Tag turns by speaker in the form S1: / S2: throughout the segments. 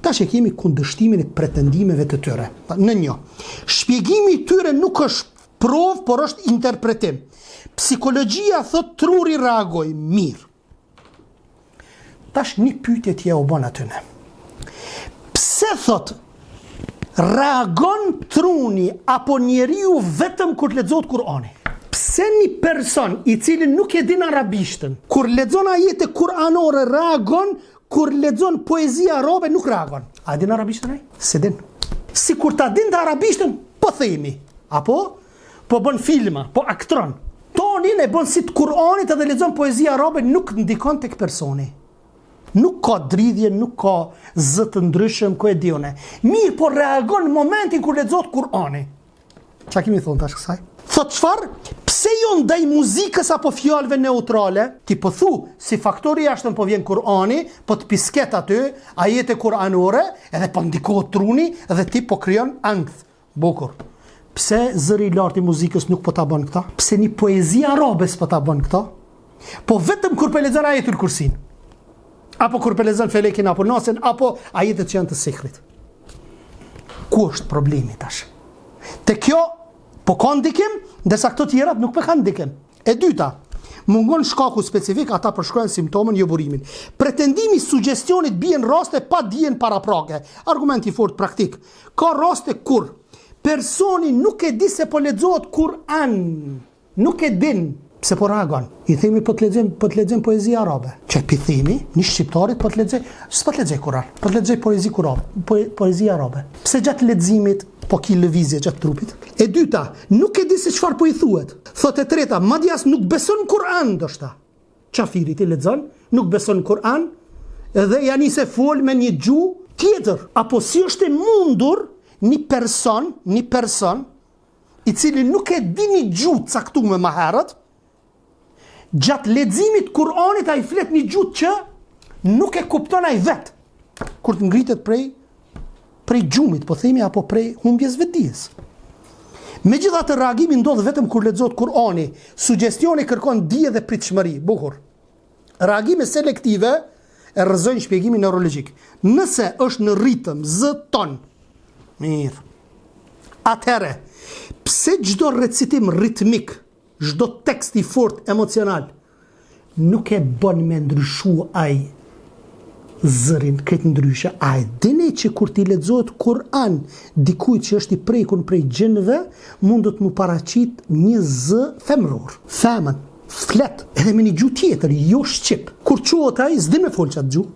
S1: Tash e kemi kundërshtimin e pretendimeve të tyre. Në një, shpjegimi i tyre nuk është provë, por është interpretim. Psikologjia thot truri reagoj mirë. Tash një pyetje t'ja u bën atyne. Pse thot reagon truni apo njeriu vetëm kur lexohet Kur'ani? Pse një person i cili nuk e din arabishtën, kur lexon ajete kuranore reagon, kur lexon poezi arabe nuk reagon? A din arabishtën ai? Se din. Si kur ta din të arabishtën, po themi, apo po bën filma, po aktron. Tonin e bën si të Kur'anit edhe lexon poezi arabe, nuk ndikon tek personi. Nuk ka dridhje, nuk ka zë të ndryshëm, ku e dione. Mirë, po reagon në momentin kur lexohet Kur'ani. Çka kemi thonë tash kësaj? Thot çfarë? Pse jo ndaj muzikës apo fjalëve neutrale? Ti po thu, si faktori jashtëm po vjen Kur'ani, po të pisket aty, ajete kuranore, edhe po ndikohet truni, edhe ti po krijon ankth. Bukur. Pse zëri i lartë i muzikës nuk po ta bën këta? Pse një poezi arabe s'po ta bën këta? Po vetëm kur po lexon ajetul kursin. Apo kur po lexon felekin apo nasin, apo ajetet që janë të sikrit. Ku është problemi tash? Te kjo po ka ndikim, ndërsa këto tjerat nuk po kanë ndikim. E dyta, mungon shkaku specifik, ata përshkruajnë simptomin, jo burimin. Pretendimi sugjestionit bien raste pa dijen paraprake. Argumenti fort praktik. Ka raste kur personi nuk e di se po lexohet Kur'an, nuk e din pse po reagon. I themi po të lexojmë poezi arabe. Që pi themi, një shqiptarit po të lexoj, s'po të lexoj Kur'an, po të lexoj poezi arabe. Pse gjatë leximit po ki lëvizje gjatë trupit? E dyta, nuk e di se çfarë po i thuhet. Thot e treta, madje as nuk beson Kur'an ndoshta. Qafirit i lexon, nuk beson Kur'an, edhe ja nise fol me një gjuhë tjetër. Apo si është e mundur një person i cili nuk e di një gjuhë caktuar më herët, gjatë leximit Kur'anit ai flet një gjuhë që nuk e kupton ai vet. Kur të ngritet prej gjumit, po themi, apo prej humbjes vetdijes. Megjithatë reagimi ndodh vetëm kur lexohet Kur'ani. Sugjestioni kërkon dije dhe pritshmëri. Bukur. Reagime selektive e rrëzojnë shpjegimin neurologjik. Nëse është në ritëm ton, mirë. Atëherë, pse çdo recitim ritmik, çdo tekst i fort emocional nuk e bën me ndryshu ai zërin këtë ndryshe? A e dini që kur ti lexohet Kur'an dikujt që është i prekur prej gjinëve, mundet mu paraqit një zë femror. Femën, flet, edhe me një gjuhë tjetër, jo shqip. Kur quhet ai, s'di me fol çat gjuhë.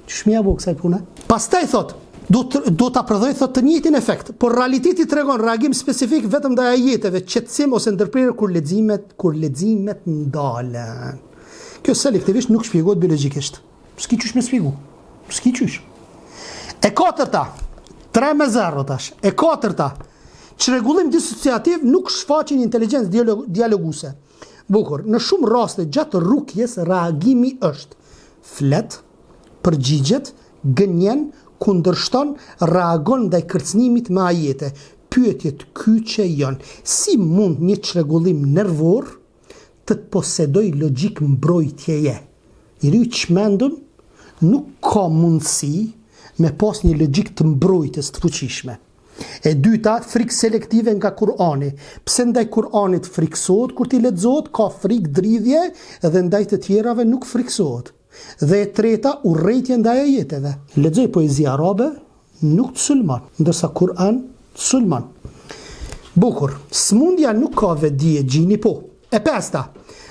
S1: Ç'shmia bo kësaj pune? Pastaj thot, do ta prodhoj thot të njëjtin efekt, por realiteti tregon reagim specifik vetëm ndaj ajeteve, qetësim ose ndërprerje kur leximet ndalen. Kjo selektivisht nuk shpjegohet biologjikisht. S'ki qysh me shpjegu. S'ki qysh. E katërta, 3-0 tash. E katërta, çrregullim disociativ nuk shfaqin inteligjencë dialoguese. Bukur, në shumë raste gjatë rrugjes reagimi është flet, përgjigjet, gënjen, kundërshton, reagon ndaj kërcënimit me ajete. Pyetjet kyçe janë: si mund një çrregullim nervor të posedoj logjik mbrojtjeje? Njeriu i çmendur nuk ka mundësi me pas një logjik të mbrojtjes të fuqishme. E dyta, frikë selektive nga Kur'ani. Pse ndaj Kur'anit friksohet kur ti lexohet, ka frikë dridhje, edhe ndaj të tjerave nuk friksohet. Dhe e treta, urrejtje ndaj ajeteve. Lexoj poezi arabe, nuk të sulmon, ndërsa Kur'an të sulmon. Bukur, smundja nuk ka vetdije, gjini po. E pesta,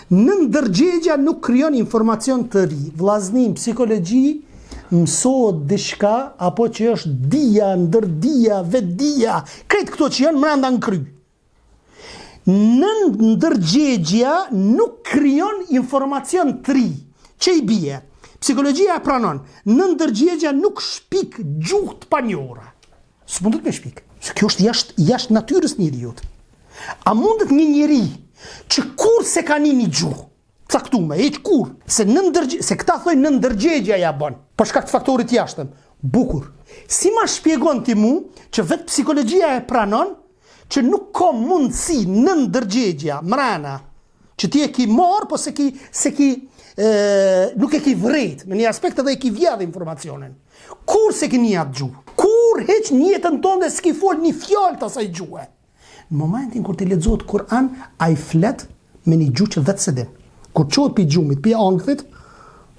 S1: në ndërgjegja nuk krijon informacion të ri. Vllaznim, psikologji, mësohet diçka apo që është dija, ndërdia, vetdia, këtë këto që janë brenda në kry. Në ndërgjegja nuk krijon informacion të ri. Që i bie? Psikologjia e pranon. Në ndërgjegja nuk shpik gjuhë të panjohura. S'mundet me shpik. Kjo është jashtë natyrës njeriut. A mundet një njeri që kur se ka një gjuhë caktume, kur, se këta thojnë në ndërgjegja ja bën, për shkak të faktorit jashtëm. Bukur. Si ma shpjegon ti mu që vetë psikologjia e pranon që nuk ka mundësi në ndërgjegja mrena që ti e ki marë, po se ki nuk e ki vrejt, me një aspekt edhe e ki vjedh informacionin. Kur se ki një atë gjuhë? Kur heq njëtën tonë dhe s'ki fol një fjallë të asaj gjuhë? Në momentin kur ti lexohet Kur'an, a i flet me një gjuhë që vetë se din. Kur qohet pi gjumit, pi angthit,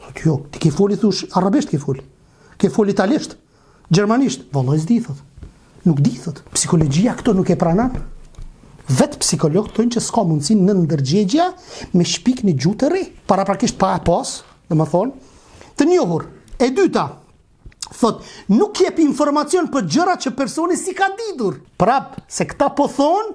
S1: thot jo, ti ki foli thush, arabisht ki foli. Ki foli italisht, gjermanisht, vallaj s'di thot. Nuk di thot. Psikologjia këto nuk e pranon. Vetë psikologët thonë që s'ka mundësi në ndërgjegja me shpik një gjuhë të re. Paraprakisht pa e pas, dhe më thonë, të njohur. E dyta, thot, nuk jep informacion për gjëra që personi si ka ditur. Prap, se këta po thonë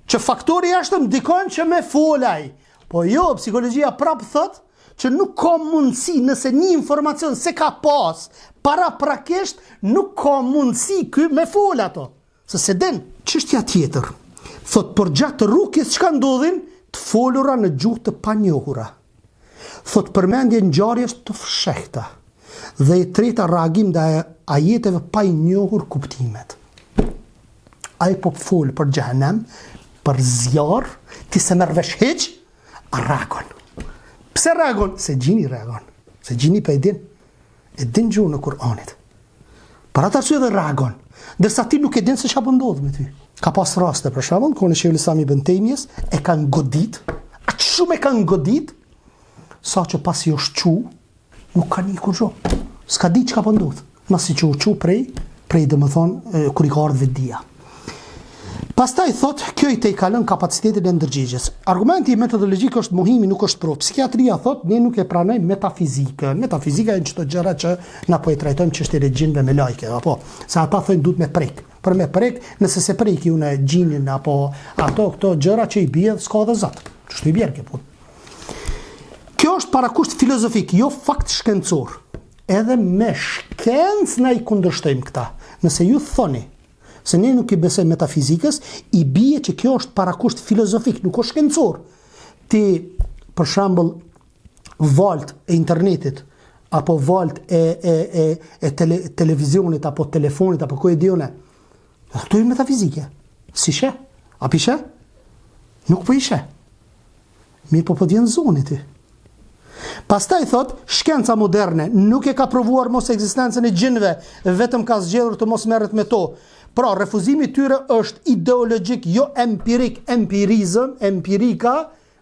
S1: që faktori jashtëm ndikon që me folaj. Po jo, psikologjia prap thot që nuk ka mundësi nëse një informacion se ka pas, paraprakisht nuk ka mundësi ky me fol ato. Se se den, çështja tjetër. Thot, për gjatë rrugës çka ndodhin të folura në gjuhë të panjohura. Thot, përmendje ngjarjes të fshehta. Dhe e treta, reagim ndaj ajeteve pa i njohur kuptimet. Ai po fol për xhehenem, për zjarr, ti se merr vesh hiç, a reagon. Pse reagon? Se gjini reagon. Se gjini pa e din gjuhën e Kur'anit. Për ata që edhe reagon. Dërsa ti nuk e din se çfarë po ndodh me ty. Ka pas raste për shembull, kur në Sheikhul Islam Ibn Taymiyes e kanë godit, aq shumë e kanë godit, sa që pasi u shqu, nuk ka një kurrë. S'ka di çka po ndodh. Masi që u shqu prej domethënë kur i ka ardhur vedia. Pastaj thot, kjo i te i kalon kapacitetin e ndërgjegjes. Argumenti metodologjik është mohimi, nuk është provë. Psikiatria thot, ne nuk e pranojmë metafizikën. Metafizika e çdo gjëra që na po e trajtojmë çështjet e gjinëve me lajke, apo sa ata thonë duhet me prek. Për me prek, nëse se preki unë gjinin apo ato këto gjëra që i bie, s'ka dhe zot. Ç'është i bjerë kjo punë. Kjo është parakusht filozofik, jo fakt shkencor. Edhe me shkencë na i kundërshtojmë këta. Nëse ju thoni se ne nuk i besojmë metafizikës, i bie që kjo është parakusht filozofik, nuk është shkencor. Ti, për shembull, valët e internetit, apo valët e televizionit, apo telefonit, apo ku e dione, këto i metafizike. Si she? A pi she? Nuk po i she. Mirë po t'vjen zoni ti. Pastaj thot, shkenca moderne nuk e ka provuar mos ekzistencën e gjinëve, vetëm ka zgjedhur të mos merret me to. Pra, refuzimi tyre është ideologjik, jo empirik, empirika,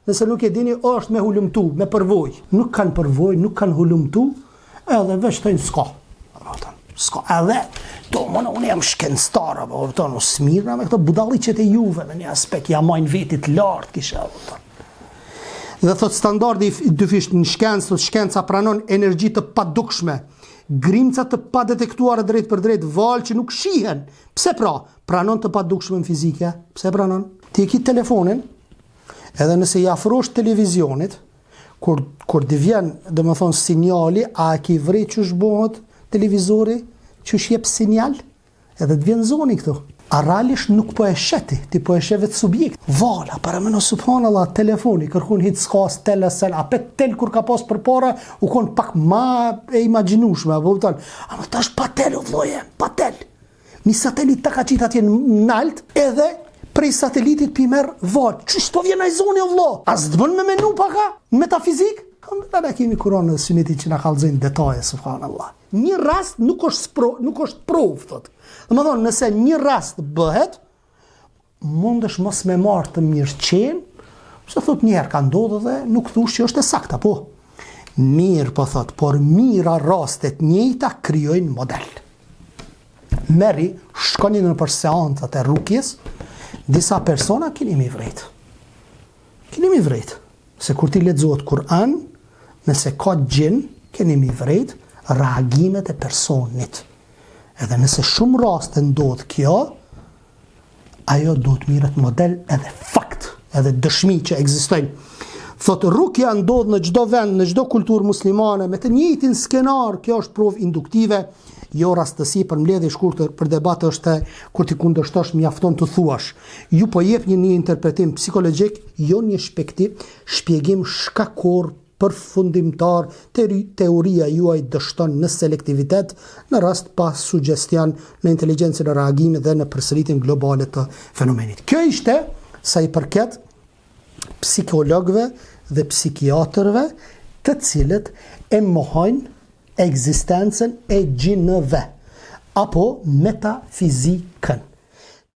S1: nëse nuk e dini, është me hulumtu, me përvoj. Nuk kanë përvoj, nuk kanë hulumtu, edhe veç tojnë s'ka. S'ka, edhe, unë jam shkencëtar, u smirna me këto budalliqet e juve, me një aspekt, ja majnë vetit lartë, kisha, Dhe thot standardi dyfisht në shkencë, thot shkenca pranon energji të padukshme, grimca të padetektuara drejt për drejt, valë që nuk shihen. Pse pra? Pranon të padukshme në fizike. Pse pranon? Ti e ki telefonin, edhe nëse i afrosh televizionit, kur të vjen, dhe më thonë, sinjali, a ki vrej që shbohet televizori, që shjep sinjal, edhe të vjen zoni këtu. A realisht nuk po e sheti, ti po e shevet subjekt. Vala, para meno subhanallah, telefoni, kërkun hit s'kas, telesel, apet tel kur ka pas për para, u konë pak ma e imaginushme, ama ta është pa tel, o vloje, pa tel. Mi satelit ta ka qita atje në nalt, edhe prej satelitit pi merë val. Qështë po vjen a i zoni, o vlo? A s'dëbën me menu paka? Metafizik? Dhe ne kemi kuronë në synetit që na kalzojnë detaje, subhanallah. Një rast nuk është provë, thotë. Dhe më thonë, nëse një rast bëhet, mundesh mos me marrë të mirë qenë, se thot njerë ka ndodhë dhe nuk thush që është e sakta, po. Mirë, po thot, por mira rastet njëjta kryojnë model. Meri, shkoni në për seancat e rukjes, disa persona keni mi vrejt. Keni mi vrejt. Se kur ti lexohet Kur'an, nëse ka gjin, keni mi vrejt reagimet e personit. Edhe nëse shumë raste ndodh kjo, ajo do të mirët model edhe fakt, edhe dëshmi që ekzistojnë. Thot, rukja ndodh në çdo vend, në çdo kulturë muslimane, me të njëjtin skenar, kjo është provë induktive, jo rastësi për mbledhje shkurtër për debat është kur ti kundërshtosh mjafton të thuash. Ju po jep një interpretim psikologjik, jo një shpjegim shkakor përfundimtar, teoria juaj dështon në selektivitet, në rast pas suggestion në inteligjencën e reagimit dhe në përsëritjen globale të fenomenit. Kjo ishte sa i përket psikologëve dhe psikiatrëve të cilët e mohojnë ekzistencën e gjinëve apo metafizikën.